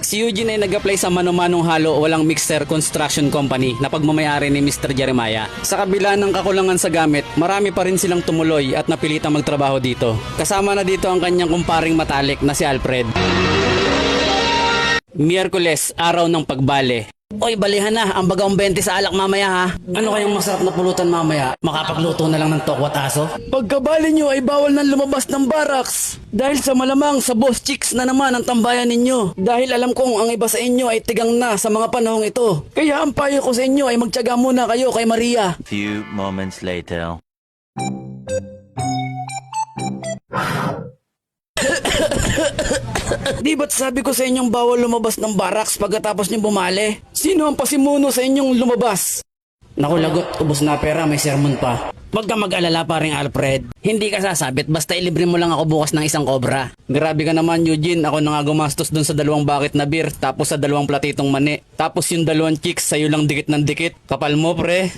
Si Eugene ay nag-apply sa Mano-Manong Halo Walang Mixer Construction Company na pagmamayari ni Mr. Jeremiah. Sa kabila ng kakulangan sa gamit, marami pa rin silang tumuloy at napilitang magtrabaho dito. Kasama na dito ang kanyang kumparing matalik na si Alfred. Miyerkules, araw ng pagbale. Oy, balihan na, ang bagaong 20 sa alak mamaya ha. Ano kayang masarap na pulutan mamaya? Makapagluto na lang ng tokwat aso? Pagkabali nyo ay bawal nang lumabas ng barracks. Dahil sa malamang sa boss chicks na naman ang tambayan ninyo. Dahil alam kong ang iba sa inyo ay tigang na sa mga panahong ito. Kaya ang payo ko sa inyo ay magtiyaga muna kayo kay Maria. Few moments later. Di ba't sabi ko sa inyong bawal lumabas ng barracks pagkatapos niyong bumali? Sino ang pasimuno sa inyong lumabas? Naku lagot, ubos na pera, may sermon pa. Huwag ka mag-alala paring Alfred. Hindi ka sasabit, basta ilibre mo lang ako bukas ng isang cobra. Grabe ka naman Eugene, ako na nga gumastos dun sa 2 bucket na beer, tapos sa 2 platitong mani. Tapos yung 2 chicks, sa'yo lang dikit ng dikit. Kapal mo pre.